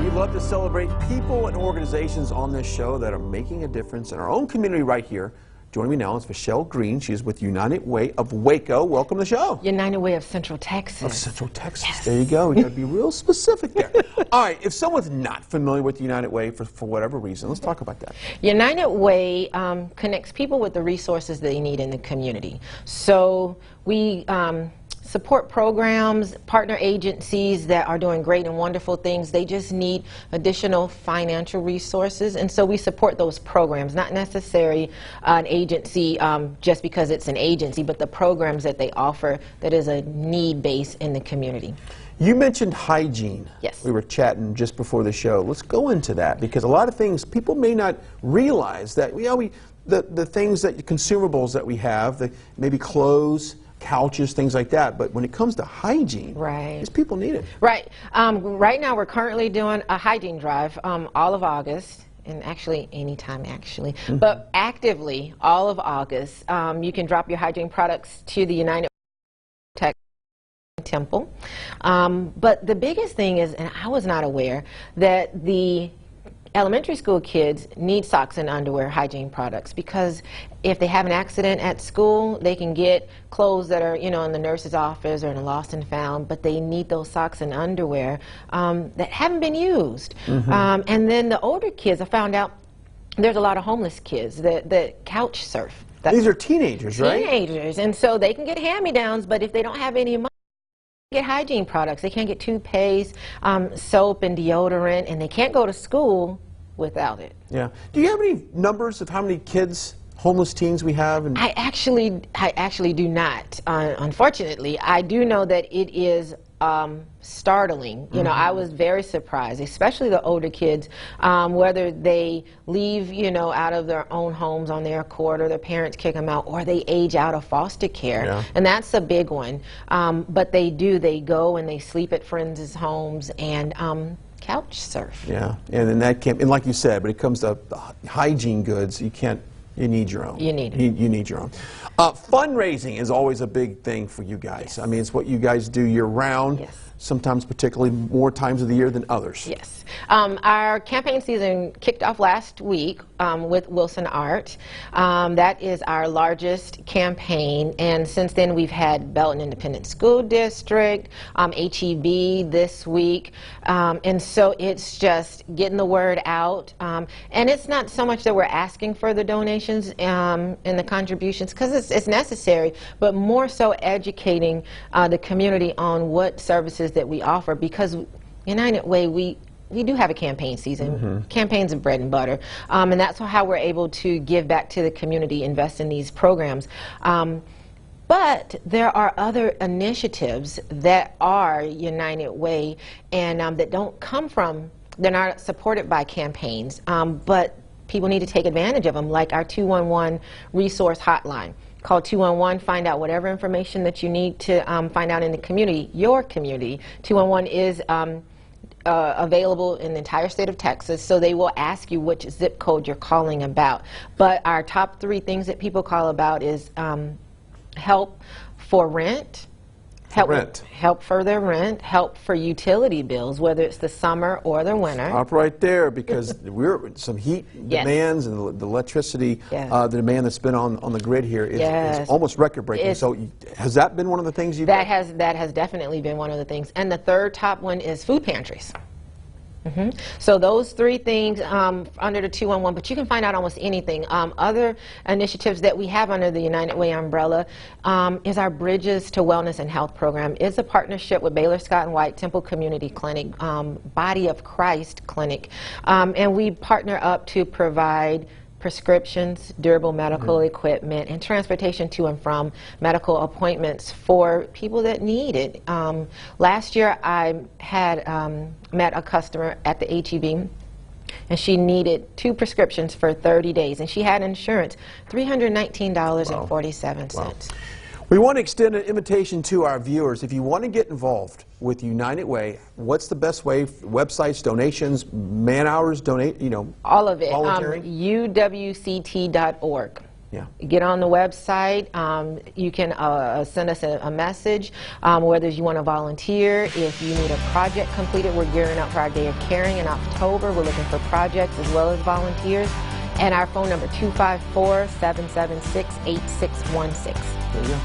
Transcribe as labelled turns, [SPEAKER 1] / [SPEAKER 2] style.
[SPEAKER 1] We love to celebrate people and organizations on this show that are making a difference in our own community right here. Joining me now is Michelle Green. She's with United Way of Waco. Welcome to the show.
[SPEAKER 2] United Way of Central Texas.
[SPEAKER 1] Of Central Texas.
[SPEAKER 2] Yes.
[SPEAKER 1] There you go. You got to be real specific there. All right. If someone's not familiar with United Way for whatever reason, let's talk about that.
[SPEAKER 2] United Way connects people with the resources they need in the community. So we support programs, partner agencies that are doing great and wonderful things. They just need additional financial resources, and so we support those programs, not necessarily an agency just because it's an agency, but the programs that they offer that is a need base in the community.
[SPEAKER 1] You mentioned hygiene.
[SPEAKER 2] Yes.
[SPEAKER 1] We were chatting just before the show. Let's go into that, because a lot of things people may not realize that, you know, the things that, consumables that we have, maybe clothes, couches, things like that, but when it comes to hygiene,
[SPEAKER 2] right,
[SPEAKER 1] these people need it.
[SPEAKER 2] Right. Right now we're currently doing a hygiene drive all of August, and actually anytime actually, but actively all of August. You can drop your hygiene products to the United Tech Temple. But the biggest thing is, and I was not aware, that the elementary school kids need socks and underwear hygiene products, because if they have an accident at school, they can get clothes that are, you know, in the nurse's office or in a lost and found, but they need those socks and underwear that haven't been used. And then the older kids, I found out there's a lot of homeless kids that couch surf.
[SPEAKER 1] These are teenagers, right?
[SPEAKER 2] Teenagers, and so they can get hand-me-downs, but if they don't have any money, get hygiene products. They can't get toothpaste, soap and deodorant, and they can't go to school without it.
[SPEAKER 1] Yeah. Do you have any numbers of how many kids, homeless teens we have?
[SPEAKER 2] I actually do not. Unfortunately, I do know that it is startling. You know, I was very surprised, especially the older kids, whether they leave, you know, out of their own homes on their accord, or their parents kick them out, or they age out of foster care.
[SPEAKER 1] Yeah.
[SPEAKER 2] And that's a big one. But they go and they sleep at friends' homes and couch surf.
[SPEAKER 1] Yeah, and in that camp, and like you said, when it comes to hygiene goods, you need your own.
[SPEAKER 2] You need it.
[SPEAKER 1] You need your own. Fundraising is always a big thing for you guys.
[SPEAKER 2] Yes.
[SPEAKER 1] I mean, it's what you guys do year-round.
[SPEAKER 2] Yes.
[SPEAKER 1] Sometimes particularly more times of the year than others.
[SPEAKER 2] Yes. Our campaign season kicked off last week with Wilson Art. That is our largest campaign, and since then we've had Belton Independent School District, HEB this week, and so it's just getting the word out. And it's not so much that we're asking for the donations and the contributions, because it's necessary, but more so educating the community on what services that we offer, because United Way, we do have a campaign season. Campaigns are bread and butter, and that's how we're able to give back to the community, invest in these programs. But there are other initiatives that are United Way, and that don't come from, they're not supported by campaigns, but people need to take advantage of them, like our 211 resource hotline. Call 211, find out whatever information that you need to find out in the community, your community. 211 is available in the entire state of Texas, so they will ask you which zip code you're calling about. But our top 3 things that people call about is help for rent, help for their rent, help for utility bills, whether it's the summer or the winter.
[SPEAKER 1] Stop right there, because we're some heat demands, and the electricity, the demand that's been on the grid here is almost record-breaking. So has that been one of the things you've done?
[SPEAKER 2] That has definitely been one of the things. And the third top one is food pantries. So those 3 things under the 211, but you can find out almost anything. Other initiatives that we have under the United Way umbrella is our Bridges to Wellness and Health program. It's a partnership with Baylor Scott and White Temple Community Clinic, Body of Christ Clinic, and we partner up to provide prescriptions, durable medical equipment, and transportation to and from medical appointments for people that need it. Last year I had met a customer at the HEB, and she needed 2 prescriptions for 30 days, and she had insurance, $319.47.
[SPEAKER 1] Wow. We want to extend an invitation to our viewers. If you want to get involved with United Way, what's the best way? Websites, donations, man hours, all of it.
[SPEAKER 2] Volunteering? UWCT.org.
[SPEAKER 1] Yeah.
[SPEAKER 2] Get on the website. You can send us a message, whether you want to volunteer. If you need a project completed, we're gearing up for our Day of Caring in October. We're looking for projects as well as volunteers. And our phone number, 254-776-8616.
[SPEAKER 1] There you go.